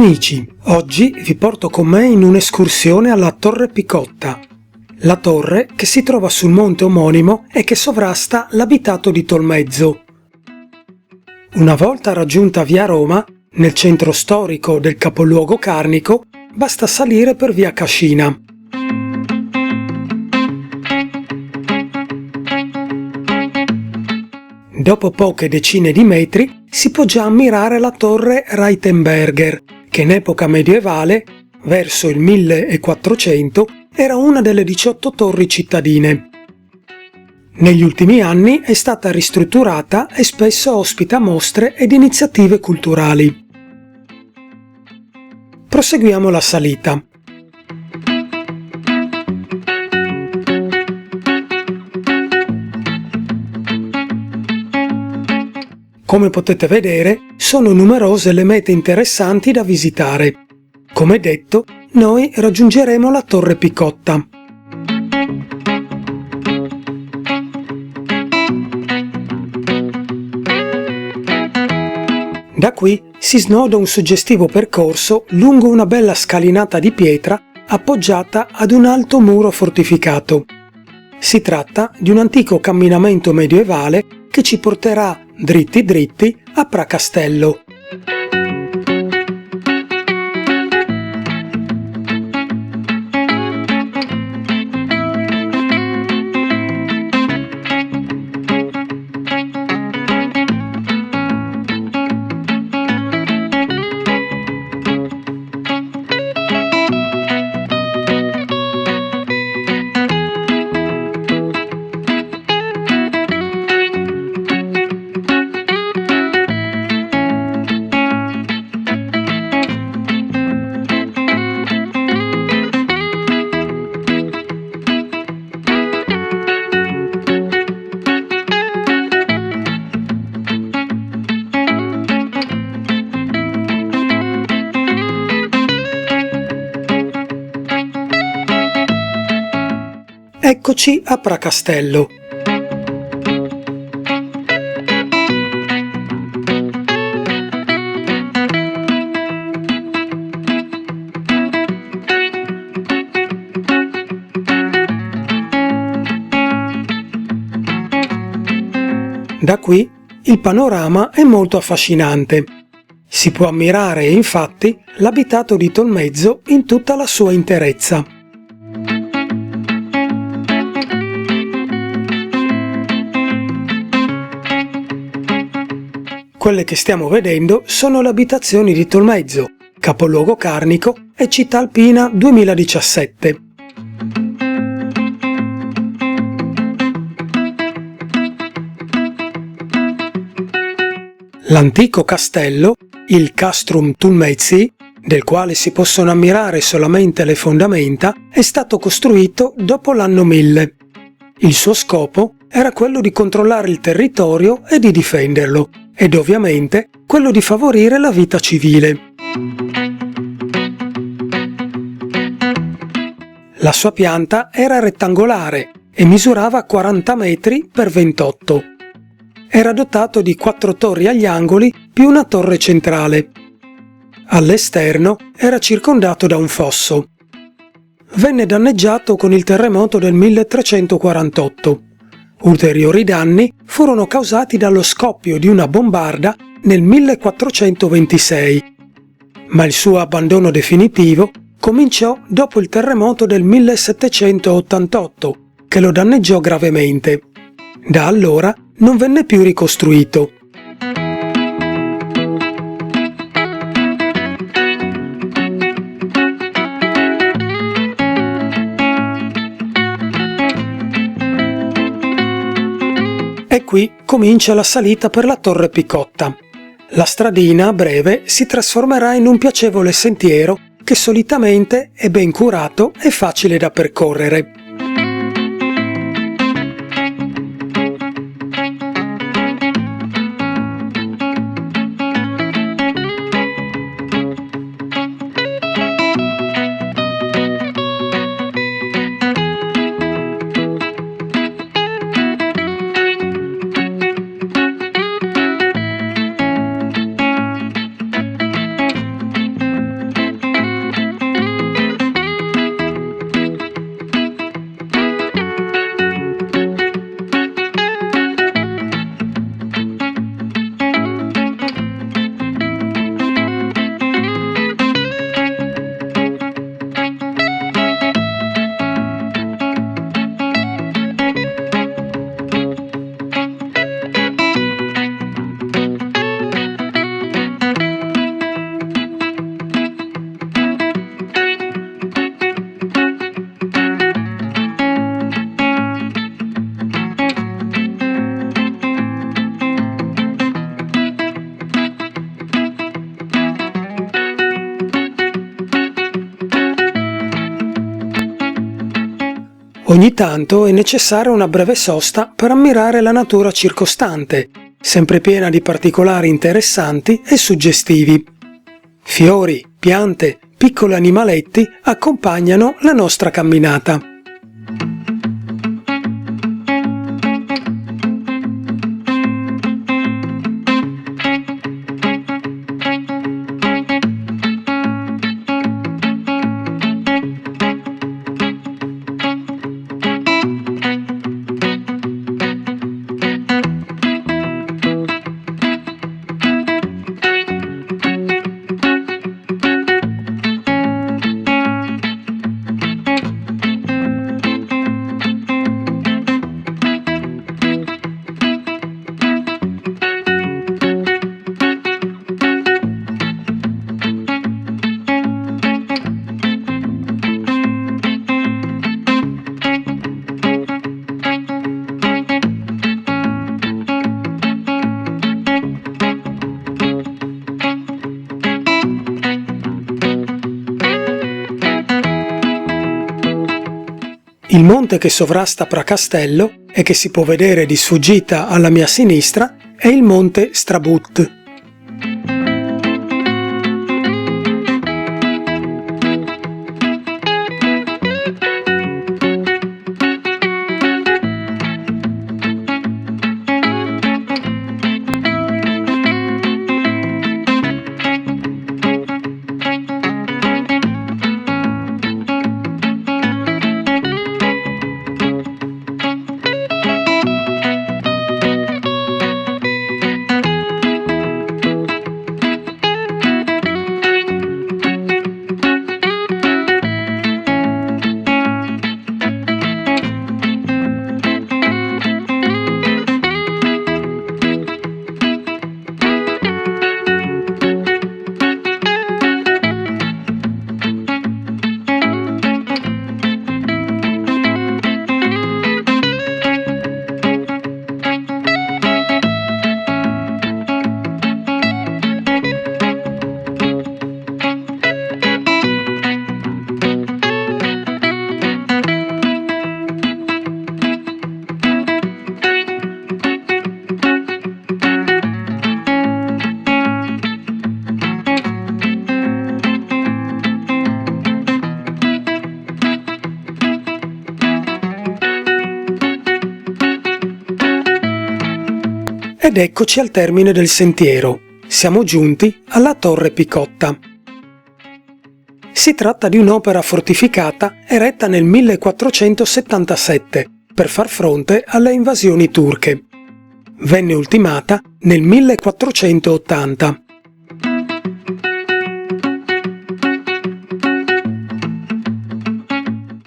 amici, oggi vi porto con me in un'escursione alla Torre Picotta, la torre che si trova sul monte omonimo e che sovrasta l'abitato di Tolmezzo. Una volta raggiunta via Roma, nel centro storico del capoluogo carnico, basta salire per via Cascina. Dopo poche decine di metri si può già ammirare la torre Reitenberger, che in epoca medievale, verso il 1400, era una delle 18 torri cittadine. Negli ultimi anni è stata ristrutturata e spesso ospita mostre ed iniziative culturali. Proseguiamo la salita. Come potete vedere, sono numerose le mete interessanti da visitare. Come detto, noi raggiungeremo la Torre Picotta. Da qui si snoda un suggestivo percorso lungo una bella scalinata di pietra appoggiata ad un alto muro fortificato. Si tratta di un antico camminamento medievale che ci porterà dritti dritti a Pracastello. Eccoci a Pracastello. Da qui il panorama è molto affascinante. Si può ammirare infatti l'abitato di Tolmezzo in tutta la sua interezza. Quelle che stiamo vedendo sono le abitazioni di Tolmezzo, capoluogo carnico e città alpina 2017. L'antico castello, il Castrum Tolmezi, del quale si possono ammirare solamente le fondamenta, è stato costruito dopo l'anno 1000. Il suo scopo era quello di controllare il territorio e di difenderlo, ed ovviamente quello di favorire la vita civile. La sua pianta era rettangolare e misurava 40 metri per 28. Era dotato di 4 torri agli angoli più una torre centrale. All'esterno era circondato da un fosso. Venne danneggiato con il terremoto del 1348. Ulteriori danni furono causati dallo scoppio di una bombarda nel 1426, ma il suo abbandono definitivo cominciò dopo il terremoto del 1788, che lo danneggiò gravemente. Da allora non venne più ricostruito. E qui comincia la salita per la Torre Picotta. La stradina, breve, si trasformerà in un piacevole sentiero che solitamente è ben curato e facile da percorrere. Ogni tanto è necessaria una breve sosta per ammirare la natura circostante, sempre piena di particolari interessanti e suggestivi. Fiori, piante, piccoli animaletti accompagnano la nostra camminata. Il monte che sovrasta Pracastello e che si può vedere di sfuggita alla mia sinistra è il monte Strabut. Ed eccoci al termine del sentiero. Siamo giunti alla Torre Picotta. Si tratta di un'opera fortificata eretta nel 1477 per far fronte alle invasioni turche. Venne ultimata nel 1480.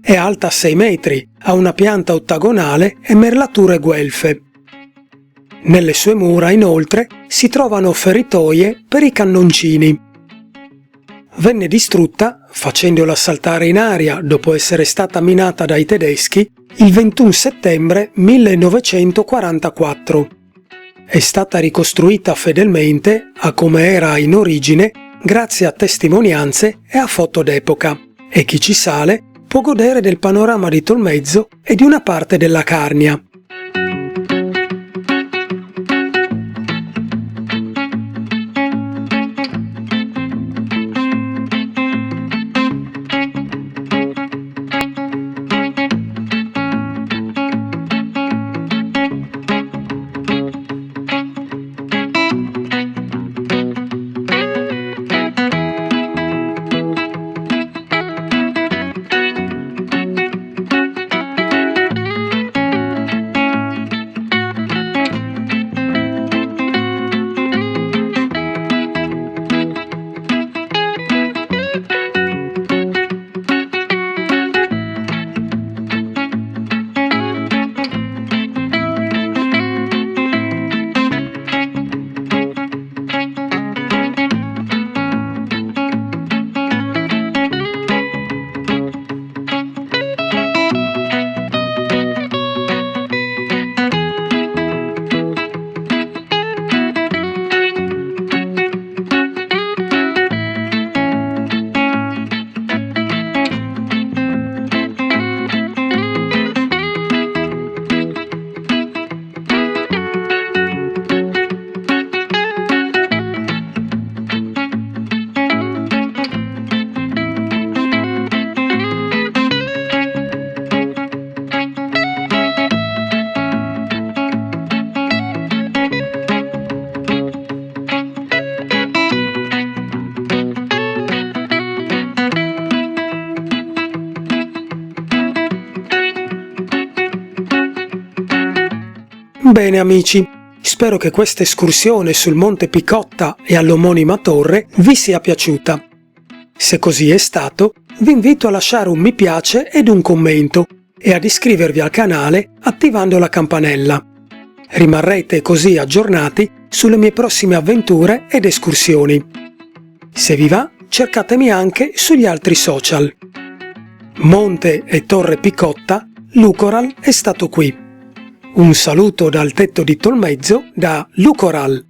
È alta 6 metri, ha una pianta ottagonale e merlature guelfe. Nelle sue mura, inoltre, si trovano feritoie per i cannoncini. Venne distrutta, facendola saltare in aria dopo essere stata minata dai tedeschi, il 21 settembre 1944. È stata ricostruita fedelmente a come era in origine grazie a testimonianze e a foto d'epoca, e chi ci sale può godere del panorama di Tolmezzo e di una parte della Carnia. Bene amici, spero che questa escursione sul Monte Picotta e all'omonima torre vi sia piaciuta. Se così è stato, vi invito a lasciare un mi piace ed un commento e ad iscrivervi al canale attivando la campanella. Rimarrete così aggiornati sulle mie prossime avventure ed escursioni. Se vi va, cercatemi anche sugli altri social. Monte e Torre Picotta, Lucoral è stato qui. Un saluto dal tetto di Tolmezzo da Lucoral.